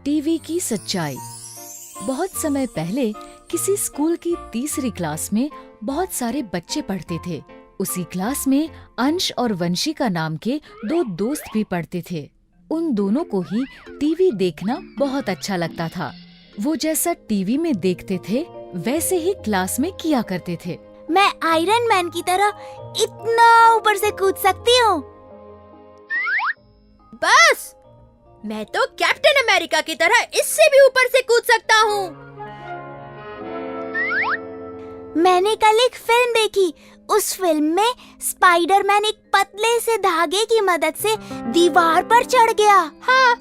TV की सच्चाई। बहुत समय पहले किसी स्कूल की तीसरी क्लास में बहुत सारे बच्चे पढ़ते थे। उसी क्लास में अंश और वंशिका नाम के दो दोस्त भी पढ़ते थे। उन दोनों को ही टीवी देखना बहुत अच्छा लगता था। वो जैसा टीवी में देखते थे वैसे ही क्लास में किया करते थे। मैं आयरन मैन की तरह इतना ऊपर से कूद सकती हूँ। बस, मैं तो कैप्टन अमेरिका की तरह इससे भी ऊपर से कूद सकता हूँ। मैंने कल एक फिल्म देखी। उस फिल्म में स्पाइडरमैन एक पतले से धागे की मदद से दीवार पर चढ़ गया। हाँ,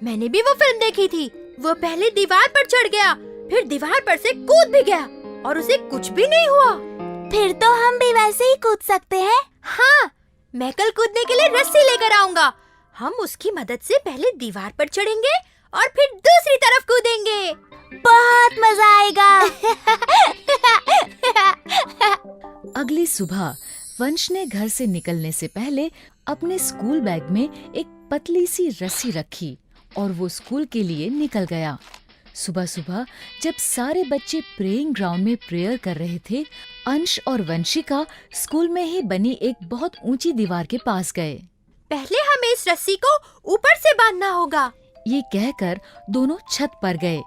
मैंने भी वो फिल्म देखी थी। वो पहले दीवार पर चढ़ गया, फिर दीवार पर से कूद भी गया और उसे कुछ भी नहीं हुआ। फिर तो हम भी वैसे ही कूद सकते हैं। हाँ, मैं कल कूदने के लिए रस्सी लेकर आऊंगा। हम उसकी मदद से पहले दीवार पर चढ़ेंगे और फिर दूसरी तरफ कूदेंगे। बहुत मजा आएगा। अगली सुबह वंश ने घर से निकलने से पहले अपने स्कूल बैग में एक पतली सी रस्सी रखी और वो स्कूल के लिए निकल गया। सुबह सुबह जब सारे बच्चे प्रेइंग ग्राउंड में प्रेयर कर रहे थे, अंश और वंशिका स्कूल में ही बनी एक बहुत ऊंची दीवार के पास गए। पहले हमें इस रस्सी को ऊपर से बांधना होगा। ये कहकर दोनों छत पर गए।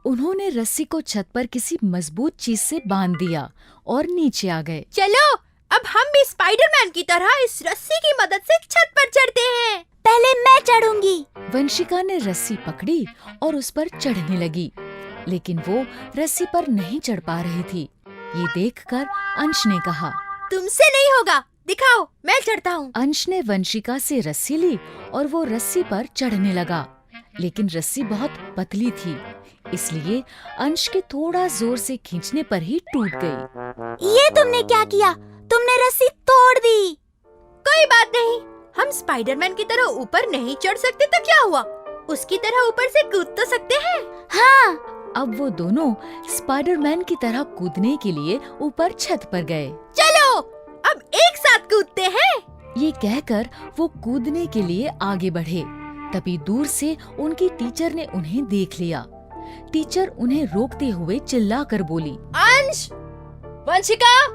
उन्होंने रस्सी को छत पर किसी मजबूत चीज से बांध दिया और नीचे आ गए। चलो, अब हम भी स्पाइडरमैन की तरह इस रस्सी की मदद से छत पर चढ़ते हैं। पहले मैं चढ़ूंगी। वंशिका ने रस्सी पकड़ी और उस पर चढ़ने लगी, लेकिन वो रस्सी पर नहीं चढ़ पा रही थी। ये देखकर अंश ने कहा, तुमसे नहीं होगा, दिखाओ, मैं चढ़ता हूँ। अंश ने वंशिका से रस्सी ली और वो रस्सी पर चढ़ने लगा, लेकिन रस्सी बहुत पतली थी, इसलिए अंश के थोड़ा जोर से खींचने पर ही टूट गई। ये तुमने क्या किया? तुमने रस्सी तोड़ दी। कोई बात नहीं, हम स्पाइडरमैन की तरह ऊपर नहीं चढ़ सकते तो क्या हुआ, उसकी तरह ऊपर से कूद तो सकते हैं। हाँ। अब वो दोनों स्पाइडरमैन की तरह कूदने के लिए ऊपर छत पर गए। चलो, अब एक साथ कूदते हैं। ये कहकर वो कूदने के लिए आगे बढ़े। तभी दूर से उनकी टीचर ने उन्हें देख लिया। टीचर उन्हें रोकते हुए चिल्लाकर बोली, अंश, वंशिका,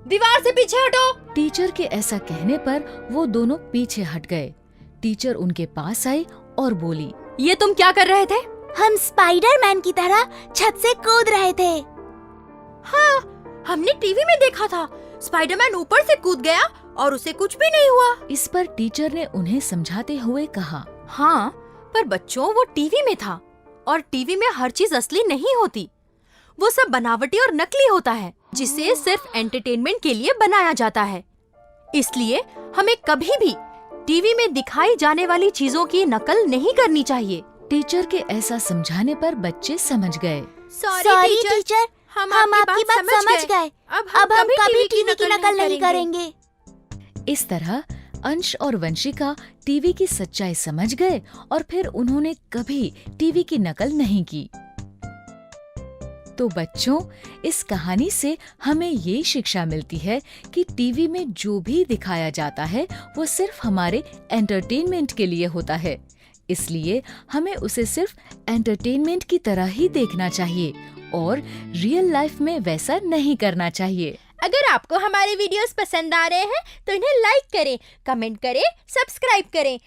दीवार से पीछे हटो। टीचर के ऐसा कहने पर वो दोनों पीछे हट गए। टीचर उनके पास आई और बोली, ये तुम क्या कर रहे थे? हम स्पाइडरमैन की तरह छत से कूद रहे थे। हाँ, हमने टीवी में देखा था, स्पाइडरमैन ऊपर से कूद गया और उसे कुछ भी नहीं हुआ। इस पर टीचर ने उन्हें समझाते हुए कहा, हाँ, पर बच्चों, वो टीवी में था और टीवी में हर चीज असली नहीं होती। वो सब बनावटी और नकली होता है, जिसे सिर्फ एंटरटेनमेंट के लिए बनाया जाता है। इसलिए हमें कभी भी टीवी में दिखाई जाने वाली चीजों की नकल नहीं करनी चाहिए। टीचर के ऐसा समझाने पर बच्चे समझ गए। सॉरी टीचर, हम आपकी बात समझ गए। अब हम कभी टीवी की नकल नहीं करेंगे। इस तरह अंश और वंशिका टीवी की सच्चाई समझ गए और फिर उन्होंने कभी टीवी की नकल नहीं की। तो बच्चों, इस कहानी से हमें ये शिक्षा मिलती है कि टीवी में जो भी दिखाया जाता है वो सिर्फ हमारे एंटरटेनमेंट के लिए होता है। इसलिए हमें उसे सिर्फ एंटरटेनमेंट की तरह ही देखना चाहिए और रियल लाइफ में वैसा नहीं करना चाहिए। अगर आपको हमारे वीडियोस पसंद आ रहे हैं तो इन्हें लाइक करें, कमेंट करें, सब्सक्राइब करें